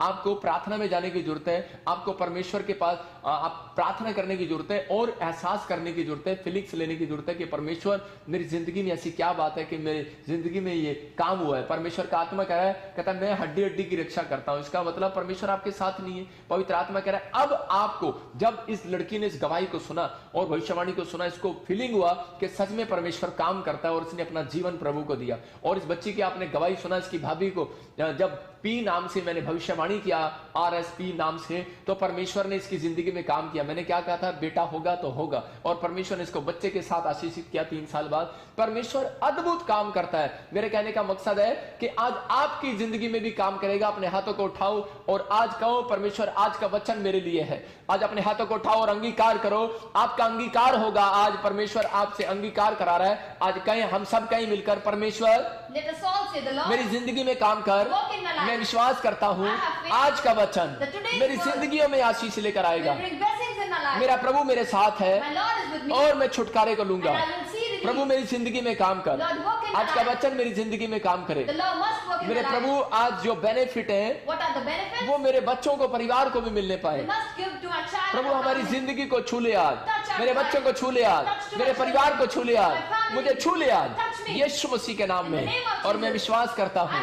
आपको प्रार्थना में जाने की जरूरत है, आपको परमेश्वर के पास आप प्रार्थना करने की जरूरत है और एहसास करने की जरूरत है, फीलिंग्स लेने की जरूरत है कि परमेश्वर मेरी जिंदगी में ऐसी क्या बात है कि मेरी जिंदगी में ये काम हुआ है। परमेश्वर का आत्मा कह रहा है, कहता है मैं हड्डी हड्डी की रक्षा करता हूं। इसका मतलब परमेश्वर आपके साथ नहीं है। पवित्र आत्मा कह रहा है अब आपको, जब इस लड़की ने इस गवाही को सुना और भविष्यवाणी को सुना, इसको फीलिंग हुआ कि सच में परमेश्वर काम करता है और इसने अपना जीवन प्रभु को दिया। और इस बच्ची की आपने गवाही सुना, इसकी भाभी को जब पी नाम से मैंने भविष्यवाणी किया, RSP नाम से, तो परमेश्वर ने इसकी जिंदगी में काम किया। मैंने क्या कहा था, बेटा होगा तो होगा, और परमेश्वर ने इसको बच्चे के साथ आशीषित किया 3 साल बाद। परमेश्वर अद्भुत काम करता है। मेरे कहने का मकसद है कि आज आपकी जिंदगी में भी काम करेगा। अपने हाथों को उठाओ और आज कहो, परमेश्वर आज का वचन मेरे लिए है। आज अपने हाथों को उठाओ और अंगीकार करो, आपका अंगीकार होगा। आज परमेश्वर आपसे अंगीकार करा रहा है। आज कहें, हम सब कहीं मिलकर, परमेश्वर मेरी जिंदगी में काम कर। मैं विश्वास करता हूं आज का वचन मेरी जिंदगियों में आशीष लेकर आएगा। मेरा प्रभु मेरे साथ है और मैं छुटकारे को लूंगा। प्रभु मेरी जिंदगी में काम कर। आज का वचन मेरी जिंदगी में काम करे। मेरे प्रभु आज जो बेनिफिट है वो मेरे बच्चों को, परिवार को भी मिलने पाए। प्रभु हमारी जिंदगी को छू ले आज, मेरे बच्चों को छू ले आज, मेरे परिवार को छू ले आज, मुझे छू ले आज यीशु मसीह के नाम में। और मैं विश्वास करता हूँ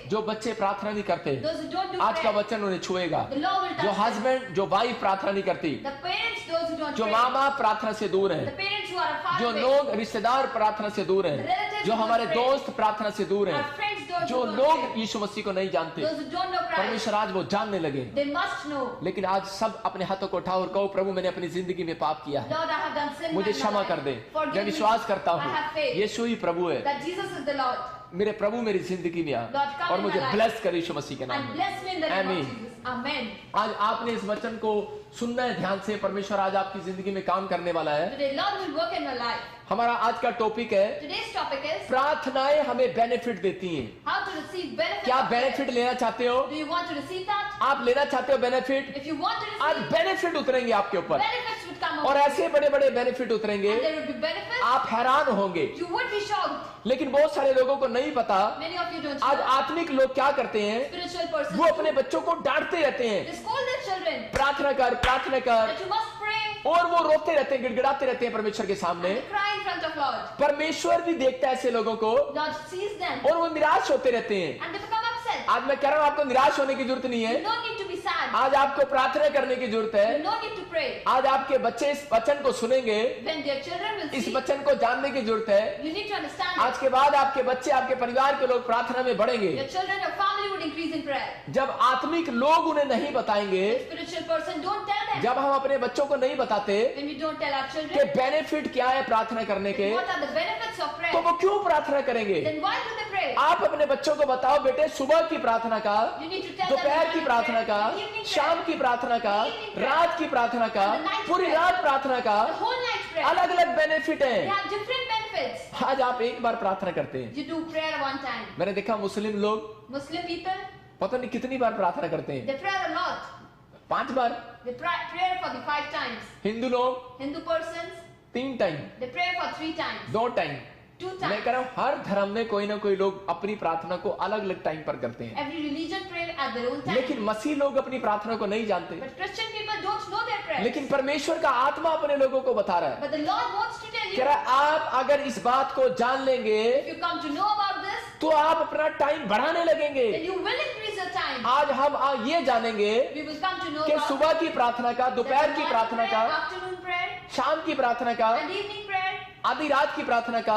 जो बच्चे प्रार्थना नहीं करते, आज का वचन उन्हें छुएगा। जो हस्बैंड, जो वाइफ प्रार्थना नहीं करती, जो माँ बाप प्रार्थना से दूर है, जो लोग रिश्तेदार प्रार्थना से दूर हैं, जो हमारे दोस्त प्रार्थना से दूर हैं, जो लोग यीशु मसीह को नहीं जानते, परमेश्वर आज वो जानने लगे। लेकिन आज सब अपने हाथों को उठाओ और कहो, प्रभु मैंने अपनी जिंदगी में पाप किया है, मुझे क्षमा कर दे। मैं विश्वास करता हूँ यीशु ही प्रभु है। मेरे प्रभु मेरी जिंदगी में आ और मुझे ब्लेस कर यीशु मसीह के नाम में। आमीन। आज आपने इस वचन को सुनना है ध्यान से। परमेश्वर आज आपकी जिंदगी में काम करने वाला है। हमारा आज का टॉपिक है प्रार्थनाएं हमें बेनिफिट देती हैं। क्या बेनिफिट लेना चाहते हो? आप लेना चाहते हो बेनिफिट? आज बेनिफिट उतरेंगे आपके ऊपर और ऐसे बड़े बड़े बेनिफिट उतरेंगे, आप हैरान होंगे। लेकिन बहुत सारे लोगों को नहीं पता। आज आत्मिक लोग क्या करते हैं, वो अपने बच्चों को डांटते रहते हैं, प्रार्थना कर, प्रार्थना कर, और वो रोते रहते हैं, गिड़गिड़ाते रहते हैं परमेश्वर के सामने। परमेश्वर भी देखता है ऐसे लोगों को और वो निराश होते रहते हैं। आज मैं कह रहा हूँ आपको निराश होने की जरूरत नहीं है। आज आपको प्रार्थना करने की जरूरत है। आज आपके बच्चे इस वचन को सुनेंगे, इस वचन को जानने की जरूरत है। आज के बाद आपके बच्चे, आपके परिवार के लोग प्रार्थना में बढ़ेंगे। जब आत्मिक लोग उन्हें नहीं बताएंगे, जब हम अपने बच्चों को नहीं बताते कि बेनिफिट क्या है प्रार्थना करने के, तो वो क्यों प्रार्थना करेंगे? आप अपने बच्चों को बताओ, बेटे सुबह की प्रार्थना का, दोपहर की प्रार्थना का, शाम की प्रार्थना का, रात की प्रार्थना का, पूरी रात प्रार्थना का अलग अलग बेनिफिट है। आज आप एक बार प्रार्थना करते हैं। मैंने देखा मुस्लिम लोग पता नहीं कितनी बार प्रार्थना करते हैं, 5 बार। हिंदू लोग 3 टाइम, 2 टाइम। मैं कह रहा हूँ हर धर्म में कोई ना कोई लोग अपनी प्रार्थना को अलग अलग टाइम पर करते हैं। लेकिन मसीह लोग अपनी प्रार्थना को नहीं जानते। लेकिन परमेश्वर का आत्मा अपने लोगों को बता रहा है, कह रहा है आप अगर इस बात को जान लेंगे तो आप अपना टाइम बढ़ाने लगेंगे। आज हम ये जानेंगे कि सुबह की प्रार्थना का, दोपहर की प्रार्थना का, शाम की प्रार्थना का, आधी रात की प्रार्थना का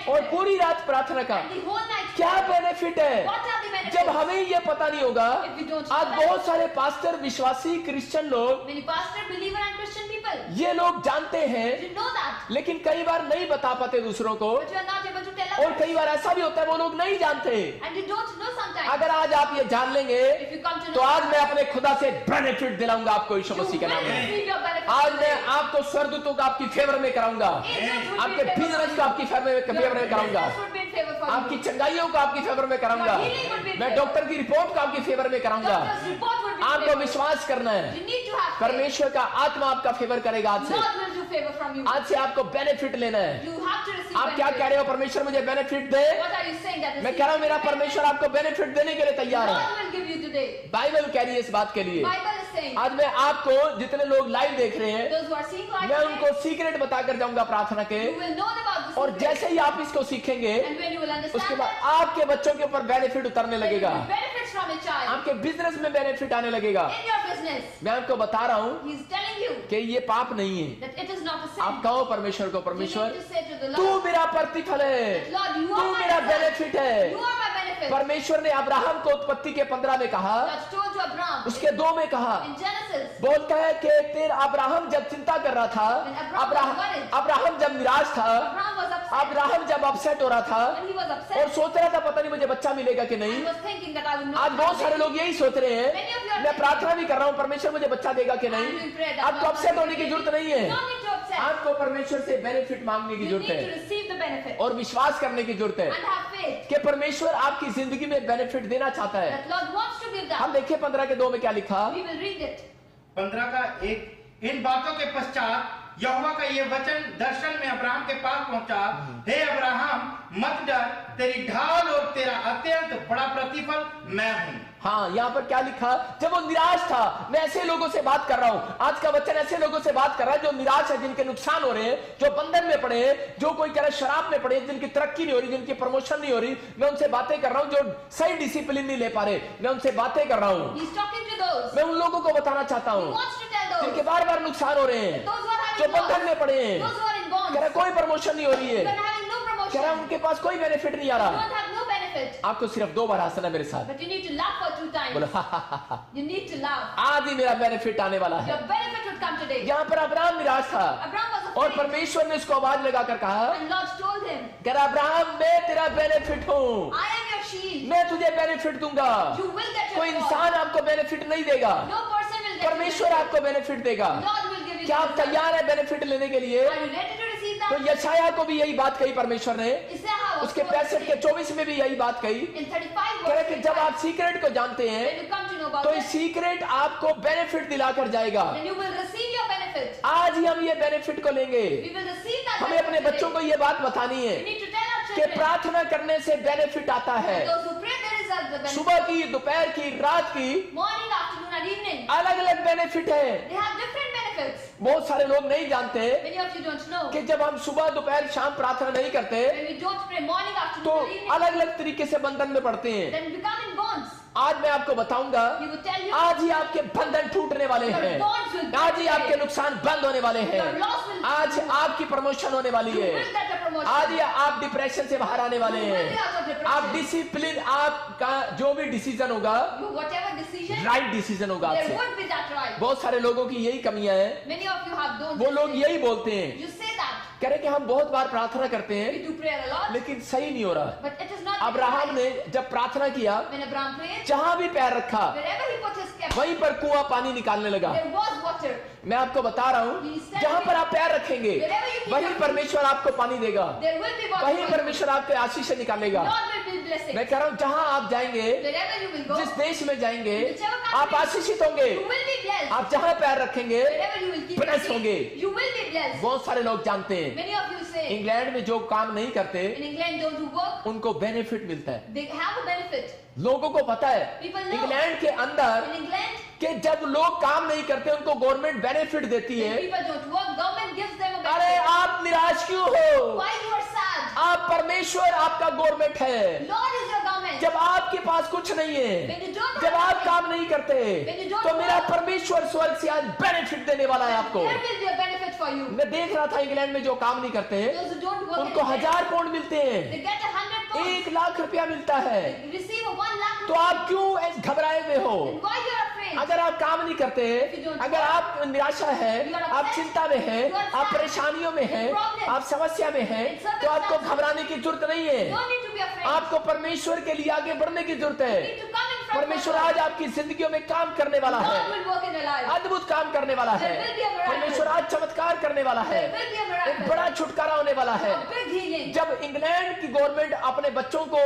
और पूरी रात प्रार्थना का क्या बेनिफिट है। जब हमें ये पता नहीं होगा, आज बहुत सारे पास्टर, विश्वासी क्रिश्चियन लोग, ये लोग जानते हैं लेकिन कई बार नहीं बता पाते दूसरों को, और कई बार ऐसा भी होता है वो लोग नहीं जानते। अगर आज आप ये जान लेंगे तो आज मैं अपने खुदा से बेनिफिट दिलाऊंगा आपको यीशु मसीह के नाम में। आज मैं आपको स्वर्गदूतों को आपकी फेवर में कराऊंगा, आपके बिजनेस को आपकी फेवर में कराऊंगा, आपकी चंगाइयों को आपकी फेवर में कराऊंगा, मैं डॉक्टर की रिपोर्ट को आपकी फेवर में कराऊंगा। आपको विश्वास करना है, परमेश्वर का आत्मा आपका फेवर करेगा। आज से आपको बेनिफिट लेना है। receive आप क्या benefit. कह रहे हो? परमेश्वर मुझे benefit they. What are you saying that मैं कह रहा हूं मेरा परमेश्वर आपको बेनिफिट देने के लिए तैयार है। God will give you today. Bible कह रही है इस बात के लिए। Bible is saying आज मैं आपको जितने लोग लाइव देख रहे हैं, those who are seeing live मैं today, उनको सीक्रेट बताकर जाऊंगा प्रार्थना के, you will know about this. और जैसे ही आप इसको सीखेंगे And when you will उसके understand बाद that, आपके बच्चों के ऊपर बेनिफिट उतरने then you लगेगा, will benefits from a child. आपके बिजनेस में बेनिफिट आने लगेगा। In your business, मैं आपको बता रहा हूं He's telling you कि ये पाप नहीं है। that it is not a sin. आप कहो परमेश्वर को, You परमेश्वर need to say to the तू Lord, मेरा प्रतिफल है, Lord, you तू are my मेरा result. बेनिफिट है। You are my benefit. परमेश्वर ने अब्राहम को उत्पत्ति के 15 में कहा, God told to Abraham उसके 2 में कहा, in Genesis, बोलता है कि तेरा अब्राहम जब चिंता कर रहा था, When Abraham was worried, Abraham जब निराश था, Abraham was upset. अब्राहम जब अपसेट हो रहा था When he was और upset, सोच रहा था पता नहीं मुझे बच्चा मिलेगा कि he नहीं। was thinking that I will आज not बहुत have सारे baby. लोग यही सोच रहे हैं, Many of you are मैं प्रार्थना भी कर रहा हूँ परमेश्वर मुझे बच्चा देगा कि I'm नहीं। doing prayer that आपको God अपसेट will होने की give जरूरत you. नहीं है, No need to upset. आपको परमेश्वर से बेनिफिट मांगने की You जरूरत need to है receive the benefit और विश्वास करने की जरूरत है and have faith कि परमेश्वर आपकी जिंदगी में बेनिफिट देना चाहता है। that Lord wants to give हम that. देखिए 15 के 2 में क्या लिखा। We will read it. 15 का 1, इन बातों के पश्चात यहोवा का ये वचन दर्शन में अब्राहम के पास पहुंचा, हे अब्राहम मत डर, तेरी ढाल और तेरा अत्यंत बड़ा प्रतिफल मैं हूं। हाँ, यहाँ पर क्या लिखा? जब वो निराश था, मैं ऐसे लोगों से बात कर रहा हूँ, आज का वचन ऐसे लोगों से बात कर रहा है जो निराश है, जिनके नुकसान हो रहे हैं, जो बंधन में पड़े हैं, जो कोई कह रहा है शराब में पड़े हैं, जिनकी तरक्की नहीं हो रही, जिनकी प्रमोशन नहीं हो रही, मैं उनसे बातें कर रहा हूँ। जो सही डिसिप्लिन नहीं ले पा रहे, मैं उनसे बातें कर रहा हूँ। He's talking to those. मैं उन लोगों को बताना चाहता He हूँ wants to tell those. जिनके बार बार नुकसान हो रहे हैं, Those who are जो having बंधन में bonds. पड़े हैं, Those who are in bonds. कह रहा है कोई प्रमोशन नहीं हो रही Who है, are having no promotion. कह रहा है उनके पास कोई बेनिफिट नहीं आ रहा। Don't have no benefit. आपको सिर्फ 2 बार हंसना मेरे साथ, But you need to laugh for 2 times. बोलो You need to laugh. आज ही मेरा बेनिफिट आने वाला है। Your benefit would come today. यहाँ पर अब्राहम निराश था Abraham was और afraid. परमेश्वर ने उसको आवाज लगाकर कहा, And Lord told him, कह रहा अब्राहम मैं तेरा बेनिफिट हूँ, I am your shield. मैं तुझे बेनिफिट दूंगा। You will get your कोई reward. इंसान आपको बेनिफिट नहीं देगा, No person will get your परमेश्वर benefit. आपको बेनिफिट देगा। Lord will give you क्या the आप result. तैयार है बेनिफिट लेने के लिए? Are you ready to receive तो that? यशायाह को भी यही बात कही परमेश्वर ने, Isaiah was उसके told 65 के 24 में भी यही बात कही। in 35 कह रहे कि verse जब आप 25, सीक्रेट को जानते हैं when you come to know about तो it, ये सीक्रेट आपको बेनिफिट दिलाकर जाएगा। then you will receive your benefit. आज ही हम ये बेनिफिट को लेंगे। We will receive that हमें अपने benefit बच्चों today. को ये बात बतानी है We need to tell our कि children. प्रार्थना करने से बेनिफिट आता है। Those who pray, there is a benefit. सुबह की, दोपहर की, रात की Morning, afternoon, and evening. अलग अलग बेनिफिट है। They have different benefits. बहुत सारे लोग नहीं जानते Many of you don't know. कि जब हम सुबह दोपहर शाम प्रार्थना नहीं करते When we don't pray morning, तो afternoon, and evening, अलग अलग तरीके से बंधन में पड़ते हैं। then we become in bonds. आज मैं आपको बताऊंगा, He will tell you. आज ही आपके बंधन टूटने वाले Your हैं, bonds will आज ही break आपके today. नुकसान बंद होने वाले हैं, Your loss will आज आपकी प्रमोशन होने वाली You है, will get a promotion. आज ही आप डिप्रेशन से बाहर आने वाले You will be हैं। out of depression. आप डिसिप्लिन, आपका जो भी डिसीजन होगा You, whatever decision, right decision होगा there आपसे। would be that right. बहुत सारे लोगों की यही कमियां हैं, Many of you have don't. वो लोग यही बोलते हैं, You say that. कह रहे कि हम बहुत बार प्रार्थना करते हैं We do prayer a lot, लेकिन सही नहीं हो रहा। but it is not. Abraham ने जब प्रार्थना किया, When Abraham prayed, जहां भी पैर रखा wherever he put his step, वहीं पर कुआं पानी निकालने लगा। there was water. मैं आपको बता रहा हूं, जहां पर आप पैर रखेंगे वहीं परमेश्वर आपको पानी देगा, There will be water. वहीं परमेश्वर आपके आशीष से निकालेगा। Lord will be blessing. मैं कह रहा हूं जहां आप जाएंगे, Wherever you will go, जिस देश में जाएंगे, whichever country, आप आशीषित होंगे। you will be blessed. आप जहां पैर रखेंगे Wherever you will keep your blessed feet, होंगे। you will be blessed. बहुत सारे लोग जानते हैं Many of you say, England में जो काम नहीं करते in England, those who work, उनको बेनिफिट मिलता है। they have a benefit. लोगों को पता है People know. इंग्लैंड के अंदर In England, कि जब लोग काम नहीं करते उनको गवर्नमेंट बेनिफिट देती when है। people don't work, government gives them a अरे benefit. आप निराश क्यों हो? Why you are sad? आप परमेश्वर आपका गवर्नमेंट है। Lord is your government. जब आपके पास कुछ नहीं When है, you don't जब have आप anything, काम नहीं करते, When you don't तो मेरा work, परमेश्वर स्वर्ग से आज बेनिफिट देने वाला है आपको। there will be a benefit for you. मैं देख रहा था इंग्लैंड में जो काम नहीं करते Those who don't work, उनको in England, 1000 पाउंड मिलते हैं, they get 100 pounds. 1 लाख रुपया मिलता है। They receive a 1 lakh. तो आप क्यों ऐसे घबराए हुए हो? And why you are afraid? अगर आप काम नहीं करते, you don't अगर आप निराशा है, you are आप upset, चिंता में हैं, you are sad, आप परेशानियों में हैं, problem, आप समस्या में हैं, in circumstances, तो आपको घबराने की जरूरत नहीं है। No need to be afraid. आपको परमेश्वर के लिए आगे बढ़ने की जरूरत You है। need to come in front of परमेश्वर God. आज आपकी जिंदगियों में काम करने वाला है, God will work in your life. अद्भुत काम करने वाला है। There will be a miracle. परमेश्वर आज चमत्कार करने वाला है, There will be a एक miracle. बड़ा छुटकारा होने वाला है। A big healing. जब इंग्लैंड की गवर्नमेंट अपने बच्चों को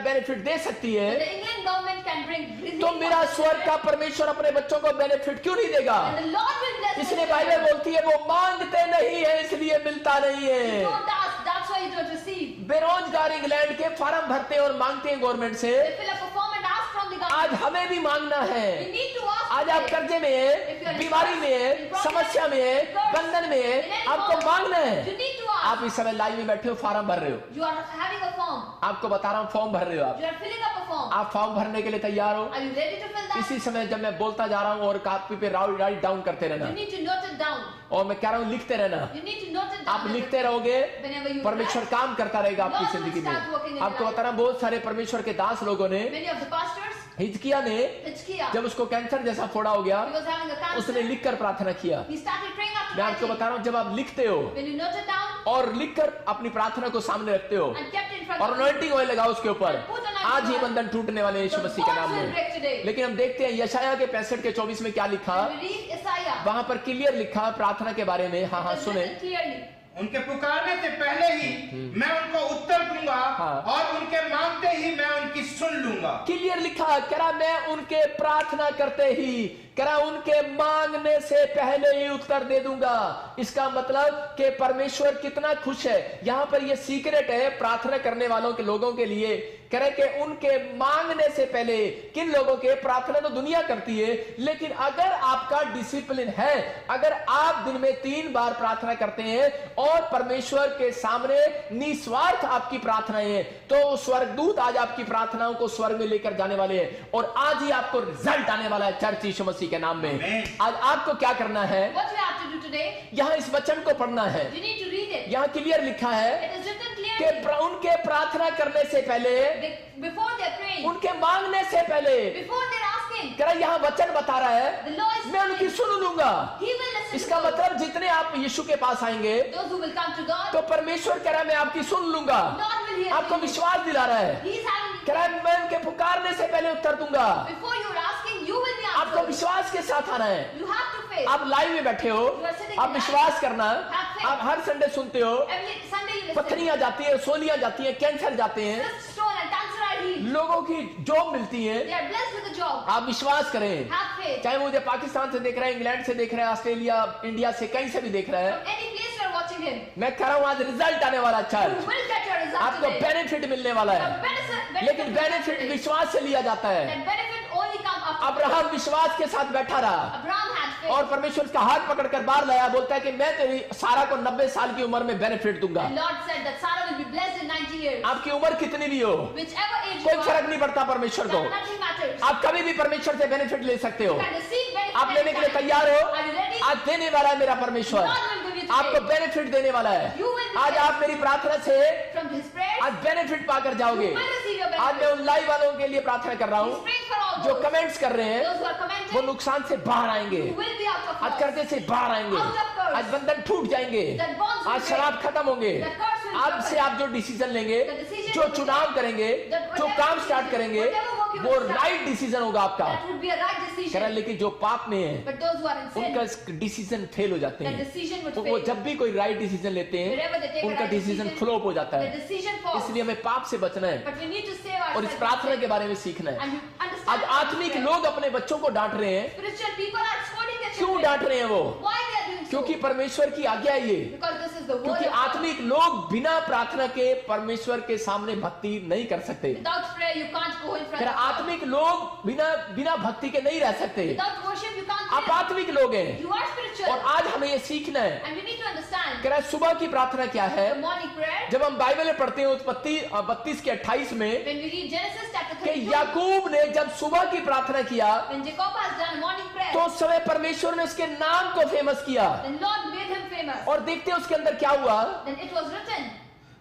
बेनिफिट दे सकती The है, England government can bring relief तो for मेरा the स्वर्ग children. का परमेश्वर अपने बच्चों को बेनिफिट क्यों नहीं देगा? And the Lord will bless the इसलिए children. बाइबल बोलती है वो मांगते नहीं है इसलिए मिलता नहीं है। Don't ask, that's That's why you don't receive. बेरोजगार इंग्लैंड के फॉर्म भरते हैं और मांगते हैं गवर्नमेंट से, They fill up a form and ask from the आज government. हमें भी मांगना You है। need to ask. आज आप today. कर्जे में है, बीमारी में है, समस्या में है, बंधन में है, आपको मांगना है। You need to आप ask. इस समय लाइन में बैठे हो, फॉर्म भर रहे हो। You are having a form. आपको बता रहा हूँ, फॉर्म भर रहे हो आप। You are filling up a form. आप फॉर्म भरने के लिए तैयार हो? Are you ready to fill that? इसी समय जब मैं बोलता जा रहा हूँ और कॉपी पे राइट डाउन करते रहना, You need to note it down. और मैं कह रहा हूँ लिखते रहना। You need to note it down. आप लिखते रहोगे, Whenever you परमेश्वर write, काम करता रहेगा आपकी Lord will जिंदगी में। start working in your आपको life. बता रहा हूँ, बहुत सारे परमेश्वर के दास लोगों ने, many of the pastors, हिजकिय्याह ने, Hizkiah, जब उसको कैंसर जैसा फोड़ा हो गया, he was having a cancer. उसने लिखकर प्रार्थना किया। He started praying after मैं आपको writing. बता रहा हूँ, जब आप लिखते हो When you note it down और लिखकर अपनी प्रार्थना को सामने रखते हो and kept it in front और of you, अनॉइंटिंग ऑयल लगाओ उसके ऊपर, And put anointing आज ही oil. बंधन टूटने वाले हैं यीशु the मसीह के नाम bonds will में। break today. लेकिन हम देखते हैं यशायाह के 65 के 24 में क्या लिखा, When we read Isaiah, वहां पर क्लियर लिखा प्रार्थना के बारे में। हाँ हाँ it is सुने, written clearly. उनके पुकारने से पहले ही मैं उनको उत्तर दूंगा हाँ। और उनके मांगते ही मैं उनकी सुन लूंगा। क्लियर लिखा, कह रहा मैं उनके प्रार्थना करते ही, कह रहा उनके मांगने से पहले ही उत्तर दे दूंगा। इसका मतलब कि परमेश्वर कितना खुश है। यहाँ पर ये सीक्रेट है प्रार्थना करने वालों के लोगों के लिए, कह रहे कि उनके मांगने से पहले। किन लोगों के? प्रार्थना तो दुनिया करती है, लेकिन अगर आपका डिसिप्लिन है, अगर आप दिन में 3 बार प्रार्थना करते हैं और परमेश्वर के सामने निस्वार्थ आपकी प्रार्थनाएं हैं, तो स्वर्गदूत आज आपकी प्रार्थनाओं को स्वर्ग में लेकर जाने वाले हैं और आज ही आपको रिजल्ट आने वाला है चर्च यीशु मसीह के नाम में। Amen. आज आपको क्या करना है? What you have to do today, यहाँ इस वचन को पढ़ना है। you need to read it. यहाँ क्लियर लिखा है It is written कि clearly. उनके प्रार्थना करने से पहले, Before they're praying, उनके मांगने से पहले, before they're asking, कह रहा यहाँ वचन बता रहा है the Lord is मैं उनकी saying, सुन लूंगा। He will listen to इसका those. मतलब जितने आप यीशु के पास आएंगे Those who will come to God, तो परमेश्वर कह रहा है मैं आपकी सुन लूंगा। God will hear आपको you. विश्वास दिला रहा है, He is having, कह रहा है मैं उनके पुकारने से पहले उत्तर दूंगा। before you are asking, you will be आपको answered. विश्वास के साथ आना है। You have to faith. आप लाइव में बैठे हो, You are sitting आप in विश्वास live. करना। Have faith. आप हर संडे सुनते हो, Every Sunday you listen. पत्थरियां जाती है, सोलियां जाती हैं, कैंसर जाते हैं, Just stone and cancer are healed. लोगों की जॉब मिलती है। They are blessed with a job. आप विश्वास करें, Have faith. चाहे मुझे पाकिस्तान से देख रहे हैं, इंग्लैंड से देख रहे हैं, ऑस्ट्रेलिया, इंडिया से, कहीं से भी देख रहे हैं, From any place you are watching him, मैं कह रहा हूं आज रिजल्ट आने वाला you church, will get your result आपको today. बेनिफिट मिलने वाला The है। benefit लेकिन बेनिफिट today. विश्वास से लिया जाता है। That benefit only comes after Abraham विश्वास के साथ बैठा रहा Abraham had faith. और परमेश्वर उसका हाथ पकड़कर बाहर लाया, बोलता है कि मैं तेरी सारा को 90 साल की उम्र में बेनिफिट दूंगा। And Lord said that Sarah will be blessed in 90 years. आपकी उम्र कितनी भी हो, Whichever age कोई you फर्क are, नहीं पड़ता परमेश्वर को। that nothing matters. आप कभी भी परमेश्वर से बेनिफिट ले सकते हो। You can receive benefit आप लेने के लिए anytime. तैयार हो? Are you ready? आज देने वाला है मेरा परमेश्वर, God will give you आपको today. बेनिफिट देने वाला है। You will be आज blessed. आप मेरी प्रार्थना से From his prayers, आज बेनिफिट पाकर जाओगे। you will receive your आज मैं benefit. उन लाइव वालों के लिए प्रार्थना कर रहा He's हूँ praying for all जो those. कमेंट्स कर रहे हैं, Those who are वो commenting, नुकसान से बाहर आएंगे, you will be out of आज loss. कर्जे से बाहर आएंगे, Out of curse. आज बंधन टूट जाएंगे, That bonds will आज break. शराब खत्म होंगे। That curse will आज be से broken. आप जो डिसीजन लेंगे, The decision जो will be चुनाव taken. करेंगे, That जो whatever काम स्टार्ट decision, करेंगे, whatever work you वो will start, राइट डिसीजन होगा आपका। that would be a right कह रहा decision. लेकिन जो पाप में है But those who are in sin, उनका डिसीजन फेल हो जाते that हैं। decision would वो fail. जब भी कोई राइट डिसीजन लेते Wherever they हैं take a उनका right डिसीजन decision, फ्लॉप हो जाता the है। decision falls. इसलिए हमें पाप से बचना है But we need to save और इस ourselves. प्रार्थना के बारे में सीखना है। And you understand आज what आत्मिक prayer. लोग अपने बच्चों को डांट रहे हैं। Spiritual people are scolding their क्यों children. डांट रहे हैं वो? Why they are doing so? क्योंकि परमेश्वर की आज्ञा है ये। Because this is the word क्योंकि of God. आत्मिक लोग बिना प्रार्थना के परमेश्वर के सामने भक्ति नहीं कर सकते। Without prayer, you can't go in front फिर of God. आत्मिक लोग बिना भक्ति के नहीं रह सकते। Without worship, you can't आप live. आत्मिक लोग हैं You are spiritual. और आज हमें ये सीखना है। And we need to understand कह रहा है सुबह की प्रार्थना क्या है? the morning prayer. जब हम बाइबल में पढ़ते हैं उत्पत्ति 32 के 28 में When we read Genesis chapter कि 32, याकूब ने जब सुबह की प्रार्थना किया when Jacob has done morning prayer, तो उस समय परमेश्वर ने उसके नाम को फेमस किया then Lord made him famous. और देखते हैं उसके अंदर क्या हुआ। Then it was written,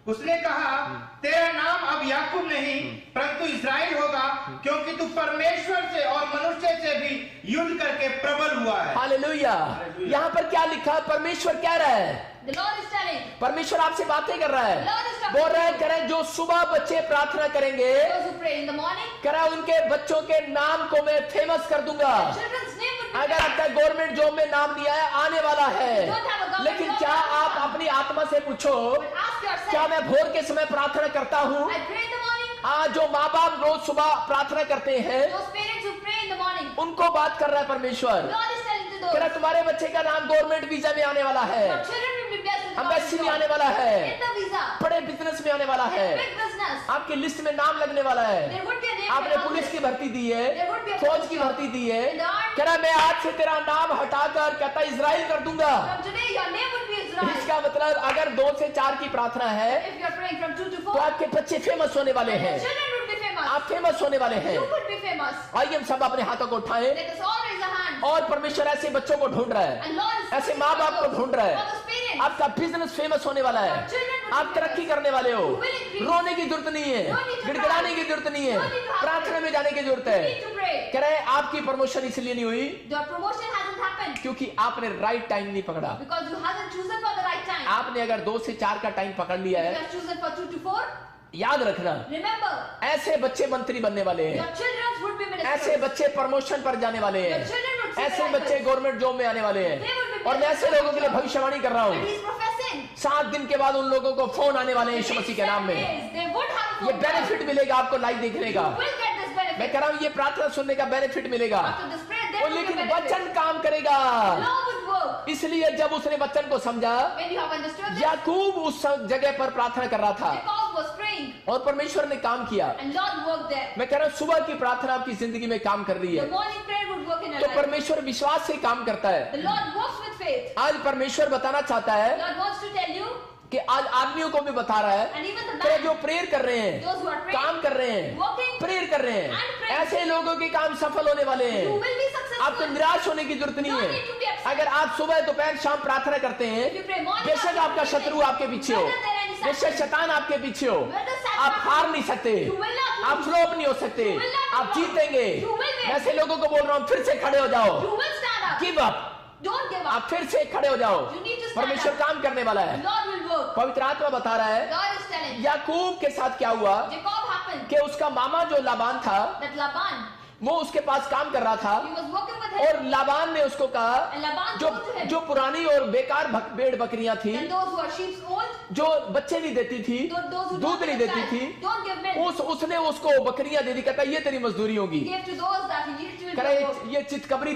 उसने कहा तेरा नाम अब याकूब नहीं परंतु इस्राएल होगा क्योंकि तू परमेश्वर से और मनुष्य से भी युद्ध करके प्रबल हुआ है। हालेलुया। यहाँ पर क्या लिखा है? परमेश्वर कह रहा है, the Lord is telling, परमेश्वर आपसे बातें कर रहा है, Lord is talking बोल रहा है, to you. कह रहा है जो सुबह बच्चे प्रार्थना करेंगे, Those who pray in the morning, कह रहा है उनके बच्चों के नाम को मैं फेमस कर दूंगा। children's name would be अगर famous. आपका गवर्नमेंट जॉब में नाम लिया है आने वाला है, Don't have a government लेकिन job, क्या don't आप have. अपनी आत्मा से पूछो But ask yourself, क्या मैं भोर के समय प्रार्थना करता हूँ? I pray in the morning. आज जो माँ बाप रोज सुबह प्रार्थना करते हैं Those parents who pray in the morning, उनको बात कर रहा है परमेश्वर। Lord is telling to कह रहा those, है तुम्हारे बच्चे का नाम गवर्नमेंट वीजा में आने वाला है। your children will be blessed with the embassy में government आने job, वाला है, in the visa, बड़े बिजनेस में आने वाला है, big business. आपकी लिस्ट में नाम लगने वाला है, There would be a name आपने on पुलिस this. की भर्ती दी है, There would be a फौज police की job. भर्ती दी है, In the army. कह रहा मैं आज से तेरा नाम हटाकर कहता इजराइल कर दूंगा। From today, your name would be Israel. इसका मतलब अगर 2 से 4 की प्रार्थना है If you're praying from 2 to तो 4, आपके बच्चे फेमस होने वाले your हैं, children would be famous. आप फेमस होने वाले हैं। You would be famous. आइए हम सब अपने हाथों को उठाएं, Let us all raise our hands. और परमेश्वर ऐसे बच्चों को ढूंढ रहा है, And Lord is ऐसे searching माँ for बाप को those, ढूंढ रहा for है। those parents. आपका बिजनेस फेमस होने वाला है, Your children would be आप तरक्की famous. करने वाले हो, You will increase. रोने की जरूरत नहीं है, No need to गिड़गिड़ाने cry. की जरूरत नहीं है, No need to have प्रार्थना में जाने की जरूरत You need है। to pray. कह रहे हैं आपकी प्रमोशन इसलिए नहीं हुई Your promotion hasn't happened क्योंकि आपने राइट टाइम नहीं पकड़ा। because you hasn't chosen for the right time. आपने अगर 2 से 4 का टाइम पकड़ लिया You है, have chosen for 2 to 4. याद रखना, Remember, ऐसे बच्चे मंत्री बनने वाले your हैं, children would be ministers. ऐसे बच्चे प्रमोशन पर जाने वाले Your हैं, children would see ऐसे miracles. बच्चे गवर्नमेंट जॉब में आने वाले They हैं। would be और मैं ऐसे लोगों के लिए भविष्यवाणी कर रहा And हूँ, he's professing. 7 दिन के बाद उन लोगों को फोन आने वाले हैं यीशु मसीह के नाम में। They would have a ये phone call. बेनिफिट मिलेगा आपको लाइव देखने का। You will get this benefit. मैं कह रहा हूँ ये प्रार्थना सुनने का बेनिफिट मिलेगा, After this prayer, और there will be a लेकिन benefit. वचन काम करेगा। Law would work. इसलिए जब उसने वचन को समझा, When you have understood this, याकूब उस जगह पर प्रार्थना कर रहा था Jacob was praying और परमेश्वर ने काम किया। and Lord worked there. मैं कह रहा हूँ सुबह की प्रार्थना आपकी जिंदगी में काम कर रही The है, morning prayer would work in your तो life. परमेश्वर विश्वास से काम करता है। The Lord works with faith. आज परमेश्वर बताना चाहता है Lord wants to tell you, कि आज आदमियों को भी बता रहा है and even the कि man, जो प्रेयर कर रहे हैं, those who are praying, काम कर रहे हैं, working, प्रेयर कर रहे and हैं, praying, ऐसे लोगों के काम सफल होने वाले you हैं। will be successful. आपको निराश होने की जरूरत नहीं No है। need to be upset. अगर आप सुबह दोपहर शाम प्रार्थना करते If हैं, you pray morning, बेशक afternoon, आपका शत्रु evening, आपके पीछे हो, whether there are any बेशक Satans, शैतान आपके पीछे हो, whether Satan आप हार नहीं सकते, You will not lose. आप फ्लॉप नहीं हो सकते, You will not आप be जीतेंगे। You will win. मैं ऐसे लोगों को बोल रहा हूँ फिर से खड़े हो जाओ, you will stand up. Give up, Don't give आप up. फिर से खड़े हो जाओ। You need to stand परमेश्वर up. काम करने वाला है। Lord will work. पवित्र आत्मा बता रहा है God is telling. याकूब के साथ क्या हुआ Jacob happened कि उसका मामा जो लाबान था that Laban, वो उसके पास काम कर रहा था, he was working with him, और लाबान ने उसको कहा and Laban जो told to him जो पुरानी और बेकार भेड़ बकरियां थी, that those who are sheep's old, जो बच्चे नहीं देती थी, those who दूध don't नहीं give देती child, थी, don't give milk. उसने उसको बकरियां दे दी। कहता ये तेरी मजदूरी होगी। Give to those that he needs to कह रहा work. ये चितकबरी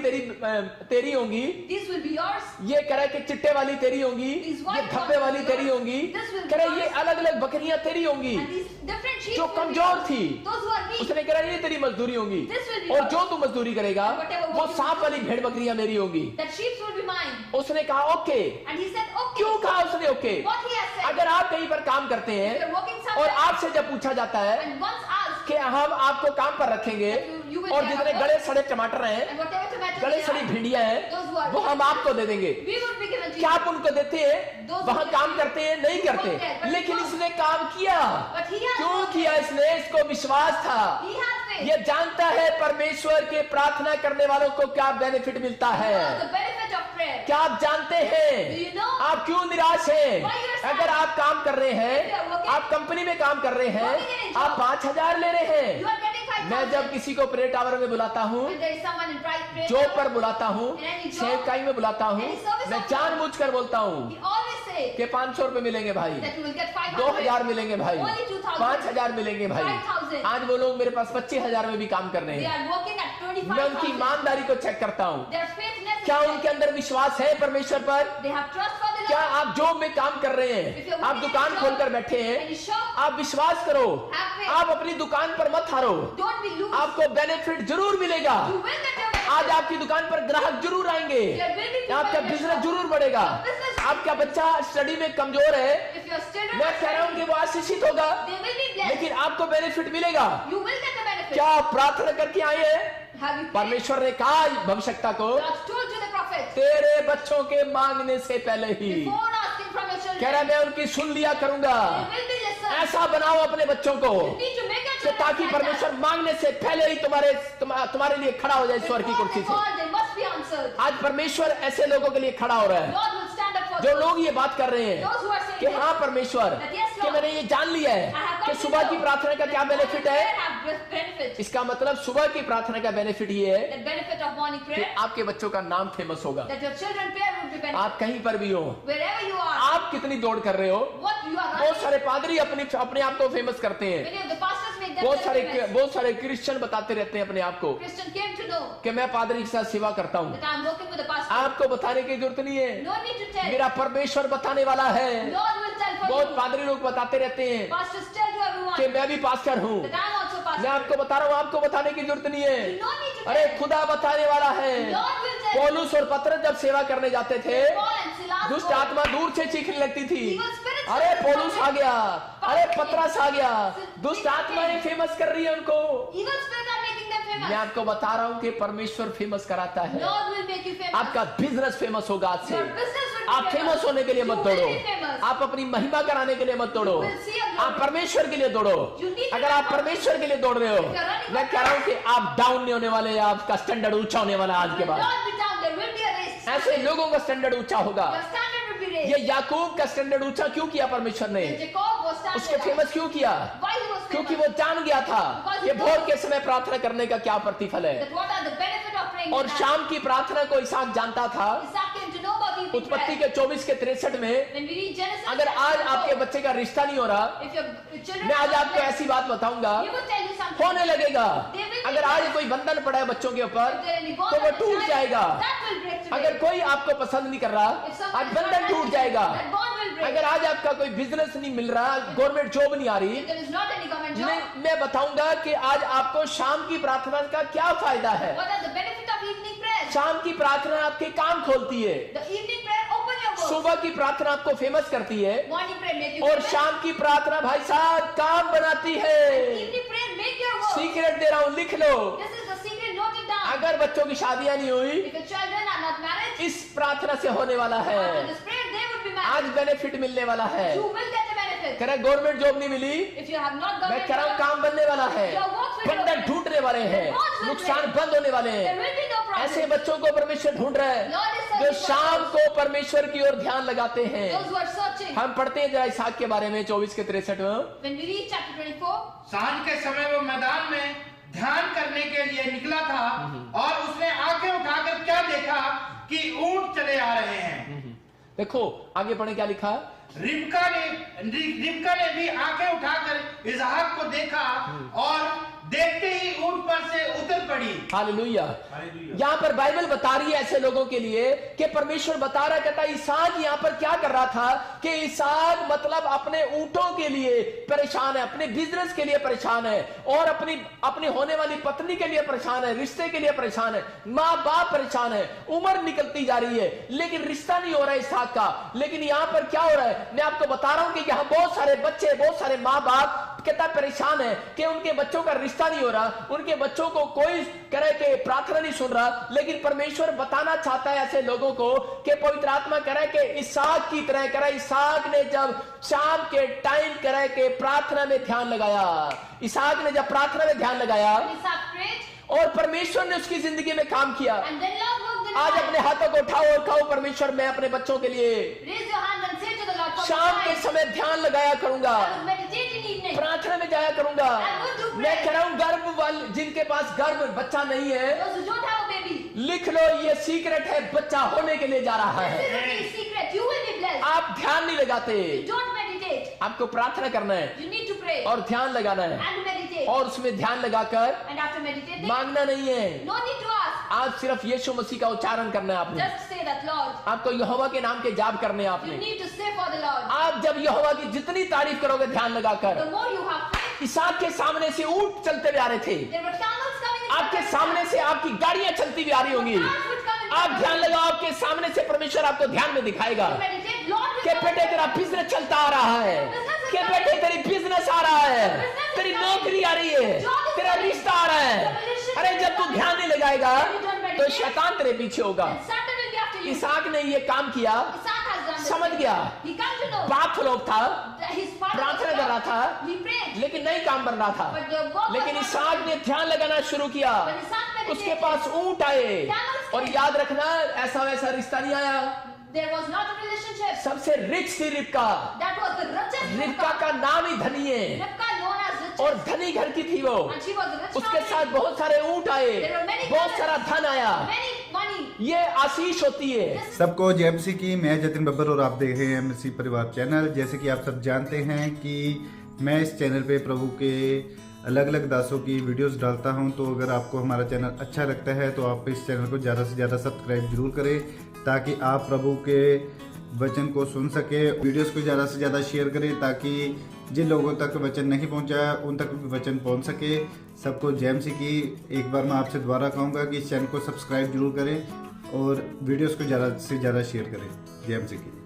तेरी होंगी, These will be yours. ये कह रहा है कि चिट्टे वाली तेरी होंगी, These ये white धब्बे ones वाली will be तेरी yours. होंगी। This will be कह रहा है ये yours. अलग अलग बकरियां तेरी होंगी। And these different sheep जो will be कमजोर yours. थी, Those who are weak, उसने कह रहा है ये तेरी मजदूरी होगी, This will be और yours. जो तू मजदूरी करेगा Whatever वो work you सांप do. वाली भेड़ बकरियां मेरी होंगी। that sheep will be mine. उसने कहा okay. And he said, okay. क्यों कहा उसने okay? What he has said. अगर आप कहीं पर काम करते If हैं you're working और somewhere आपसे जब पूछा जाता है and once asked, कि हम आपको काम पर रखेंगे, You will और get जितने a work. गले सड़े टमाटर हैं, and whatever tomatoes गले they सड़ी are, भिंडियां हैं, those who are वो हम आपको दे देंगे। we would be given to क्या you. आप उनको देते हैं? Those वहां who काम get- करते हैं? नहीं करते, Don't get, but लेकिन don't. इसने काम किया। But he has क्यों worked. किया इसने? इसको विश्वास था, He had faith. ये जानता है परमेश्वर के प्रार्थना करने वालों को क्या बेनिफिट मिलता है। Because the benefit of prayer. क्या आप जानते हैं Do you know? आप क्यों निराश हैं? Why you are sad? अगर आप काम कर रहे If you are हैं, working- आप कंपनी में काम कर रहे हैं, Working in a job. आप 5,000 ले रहे You हैं। are getting 5,000. मैं जब किसी को प्रेयर टावर में बुलाता हूँ, When there is someone in bright prayer, job पर बुलाता हूँ, In any job, सेवकाई में बुलाता हूँ, any service मैं of जानबूझकर बोलता हूँ he always say कि 500 रुपए मिलेंगे भाई, that you will get 500. 2,000 मिलेंगे भाई, Only 2,000. 5,000 मिलेंगे भाई। 5,000. आज वो लोग मेरे पास 25,000 में भी काम कर रहे They हैं। are working at मैं उनकी 25,000. ईमानदारी को चेक करता हूँ, Their faithfulness क्या is उनके there. अंदर विश्वास है परमेश्वर पर? They have trust for the क्या Lord. आप जॉब में काम कर रहे If हैं, you're आप working दुकान in a खोलकर job, बैठे हैं, any shop, आप विश्वास करो, Have faith. आप अपनी दुकान पर मत हारो, don't be loose. आपको बेनिफिट जरूर मिलेगा। You will get your benefit. आज आपकी दुकान पर ग्राहक जरूर आएंगे, There will be people आपका in your बिजनेस shop. जरूर बढ़ेगा। Your business will आपका बच्चा स्टडी में कमजोर है, If your children मैं are कह रहा हूँ कि studying, वो आशीषित होगा, they will be blessed. लेकिन आपको बेनिफिट मिलेगा। You will get the benefit. क्या आप प्रार्थना करके आए हैं? Have you prayed? परमेश्वर ने कहा भविष्यता को, God told to the prophet तेरे बच्चों के मांगने से पहले ही, before asking from your children. कह रहा है, मैं उनकी सुन लिया करूंगा। They will be listened. ऐसा बनाओ अपने बच्चों को You need to make your कि children ताकि stand परमेश्वर up. मांगने से पहले ही तुम्हारे लिए खड़ा हो जाए स्वर की Before कुर्सी they से। call, they must be answered. आज परमेश्वर ऐसे लोगों के लिए खड़ा हो रहा है God will stand up for जो those. लोग ये बात कर रहे हैं Those who are saying कि हाँ this. परमेश्वर, That yes, कि Lord. मैंने ये जान लिया I है have कि come to सुबह की know प्रार्थना का that क्या morning बेनिफिट है। prayer have benefit. इसका मतलब सुबह की प्रार्थना का बेनिफिट ये है The benefit of morning कि prayer, आपके बच्चों का नाम फेमस होगा। that your children prayer would be benefit. आप कहीं पर भी हो, Wherever you are, आप कितनी दौड़ कर रहे हो, what you are बहुत running, सारे पादरी अपने आप को फेमस करते हैं। many of the pastors make बहुत सारे क्रिश्चियन बताते रहते हैं अपने आप को Christian came to know कि मैं पादरी के साथ सेवा करता हूँ। that I'm working with the pastor. आपको बताने की जरूरत नहीं है, No need to tell. मेरा परमेश्वर बताने वाला है। Lord will tell for बहुत you. पादरी लोग बताते रहते हैं Pastors tell to everyone कि मैं भी पास्टर हूँ। that I'm also मैं pastor. आपको बता रहा हूँ, आपको बताने की जरूरत नहीं है। You no need to अरे tell. खुदा बताने वाला है। Lord will tell. पौलुस और पतरस जब सेवा करने जाते थे, Paul and Silas दुष्ट go. आत्मा दूर से चीखने लगती थी, Evil spirits अरे were पौलुस आ गया, अरे पतरस आ गया। So, दुष्ट आत्माएं फेमस कर रही है उनको। Evil spirits are making them famous. मैं आपको बता रहा हूँ कि परमेश्वर फेमस कराता है। Lord will make you famous. आपका बिजनेस फेमस होगा आज से। Your business will be आप फेमस होने के लिए मत You दौड़ो, will be famous. आप अपनी महिमा कराने के लिए मत दौड़ो, You will see a glory. आप परमेश्वर के लिए दौड़ो। You need to अगर आप run. परमेश्वर के लिए दौड़ रहे हो, If you're running मैं for कह रहा हूँ कि आप डाउन नहीं होने वाले, आपका स्टैंडर्ड ऊंचा होने वाला आज के will बाद। not be down. There will be a race. ऐसे लोगों का स्टैंडर्ड ऊंचा होगा। Your standard will be ये raised. याकूब का स्टैंडर्ड ऊंचा क्यों किया परमेश्वर ने? Jacob was उसको standard. फेमस क्यों किया? Why he was क्योंकि famous? वो जान गया था Because ये he भोर knows के समय प्रार्थना करने का क्या प्रतिफल है। That what are the benefit of praying और in शाम की प्रार्थना को इसहाक जानता था। Isaac came to know about evening उत्पत्ति prayer. के 24 के 63 में, When we read Genesis, अगर आज chapter आपके 4, बच्चे का रिश्ता नहीं हो रहा, if your children मैं आज are आपको blessed, ऐसी बात बताऊंगा, he will tell you something. होने लगेगा। They will be अगर आज blessed. कोई बंधन पड़ा है बच्चों के ऊपर, If there any bond तो वो on the टूट child, जाएगा। that will break today. अगर कोई आपको पसंद नहीं कर रहा, If someone आज is not बंधन टूट liking जाएगा। you, that bond will break. अगर आज आपका कोई बिजनेस नहीं मिल रहा, गवर्नमेंट जॉब नहीं आ रही, If there is not any government job, मैं बताऊंगा कि आज आपको शाम की प्रार्थना का क्या फायदा है। what are the benefit of evening prayer? शाम की प्रार्थना आपके काम खोलती है, The evening prayer open your works. सुबह की प्रार्थना आपको फेमस करती है, Morning prayer make you और famous. शाम की प्रार्थना भाई साहब काम बनाती है। Evening prayer make your works. Secret दे रहा हूं, लिख लो। This is the secret, note it down. अगर बच्चों की शादियां नहीं हुई, If your children are not married, इस प्रार्थना से होने वाला after है। this prayer they would be आज married. बेनिफिट मिलने वाला है। You will get the benefit. कह रहा गवर्नमेंट जॉब नहीं मिली, If you have not मैं government कह रहा हूं job, काम बनने वाला है, your works will be बंधन open. टूटने वाले हैं, Your works will नुकसान break. बंद होने वाले There हैं। will be no problem. ऐसे बच्चों को परमेश्वर ढूंढ रहा है Lord is जो searching for शाम those. को परमेश्वर की ओर ध्यान लगाते हैं। Those who are searching. हम पढ़ते हैं जरा इसहाक के बारे में 24 के 63 में। When we read chapter 24, सांझ के समय वो मैदान में ध्यान करने के लिए निकला था और उसने आंखें उठाकर क्या देखा कि ऊंट चले आ रहे हैं। देखो आगे पढ़े क्या लिखा है। रिबका ने भी आंखें उठाकर इसहाक को देखा और देखते ही ऊंट पर से उतर पड़ी। हालेलुया। यहाँ पर बाइबल बता रही है ऐसे लोगों के लिए कि परमेश्वर बता रहा, कहता है इसहाक यहाँ पर क्या कर रहा था कि इसहाक मतलब अपने ऊंटों के लिए परेशान है, अपने बिजनेस के लिए परेशान है, और अपनी होने वाली पत्नी के लिए परेशान है, रिश्ते के लिए परेशान है, माँ बाप परेशान है, उम्र निकलती जा रही है लेकिन रिश्ता नहीं हो रहा है इसहाक का। लेकिन यहाँ पर क्या हो रहा है, मैं आपको बता रहा हूं कि यहाँ बहुत सारे बच्चे, बहुत सारे माँ बाप कितना परेशान है कि उनके बच्चों का रिश्ता नहीं हो रहा, उनके बच्चों को कोई करे के प्रार्थना नहीं सुन रहा। लेकिन परमेश्वर बताना चाहता है ऐसे लोगों को कि पवित्र आत्मा करे कि इसहाक की तरह करे। इसहाक ने जब शाम के टाइम करे के प्रार्थना में ध्यान लगाया, इसहाक ने जब प्रार्थना में ध्यान लगाया Isaac prayed, और परमेश्वर ने उसकी जिंदगी में काम किया। and then Lord worked in आज his अपने life. हाथों को उठाओ और कहो परमेश्वर मैं अपने बच्चों के लिए Raise your hand and say to the Lord, for शाम my के life, समय ध्यान लगाया करूंगा, I will meditate in evening. प्रार्थना में जाया करूंगा। I'm going to pray. मैं कह रहा हूं गर्भ वाले जिनके पास गर्भ बच्चा नहीं है, Those who don't have a baby, लिख लो ये सीक्रेट है, बच्चा होने के लिए जा रहा this है। is a very secret. You will be blessed. आप ध्यान नहीं लगाते, You don't meditate. आपको प्रार्थना करना है You need to pray और ध्यान लगाना है, and meditate. और उसमें ध्यान लगाकर And after meditating, मांगना नहीं है, no need to ask. आज सिर्फ यीशु मसीह का उच्चारण करना है आपने। Just say that, Lord. आपको यहोवा के नाम के जाप करने हैं You आपने। need to say for the Lord. आप जब यहोवा की जितनी तारीफ करोगे ध्यान लगाकर, The more you have faith, इसहाक के सामने से ऊंट चलते हुए आ रहे थे, there were camels coming in आपके front of सामने us. से आपकी गाड़ियां चलती हुई आ रही होंगी। Cars would come in आप front ध्यान of us. लगाओ, आपके सामने से परमेश्वर आपको ध्यान में दिखाएगा You meditate, Lord will कि come बेटे in तेरा front of us. बिजनेस चलता आ रहा है, कि बेटे तेरी बिजनेस आ रहा है, तेरी नौकरी आ रही है, तेरा रिश्ता आ रहा है। अरे जब तू ध्यान नहीं लगाएगा तो शैतान तेरे पीछे होगा। And Satan will be after you. इसहाक ने ये काम किया, Isaac has done this. समझ गया, He come to know बाप लोग था, that his father प्रार्थना was कर रहा God. था, He prayed. लेकिन नहीं काम बन रहा था। But the work was लेकिन not इसहाक done. ने ध्यान लगाना शुरू किया, When Isaac meditated, उसके पास ऊंट आए, और याद रखना ऐसा वैसा रिश्ता नहीं आया। there was not a relationship. सबसे रिच थी रिबका, That was the richest Rebekah Rivka. का नाम ही धनी है, Rivka known as richest. और धनी घर की थी वो। And she was a rich उसके family. साथ बहुत सारे ऊंट आए, There were many बहुत camels. सारा धन आया। Many money. ये आशीष होती है। This सबको जय मसीह की। मैं जतिन बब्बर और आप देख रहे हैं मसीह परिवार चैनल। जैसे कि आप सब जानते हैं कि मैं इस चैनल पे प्रभु के अलग अलग दासों की वीडियोस डालता हूं। तो अगर आपको हमारा चैनल अच्छा लगता है तो आप इस चैनल को ज़्यादा से ज़्यादा सब्सक्राइब जरूर करें, ताकि आप प्रभु के वचन को सुन सके। वीडियोस को ज़्यादा से ज़्यादा शेयर करें, ताकि जिन लोगों तक वचन नहीं पहुंचा उन तक भी वचन पहुंच सके। सबको जय मसीह की। एक बार मैं आपसे दोबारा कहूँगा कि इस चैनल को सब्सक्राइब जरूर करें और वीडियोस को ज़्यादा से ज़्यादा शेयर करें। जय मसीह की।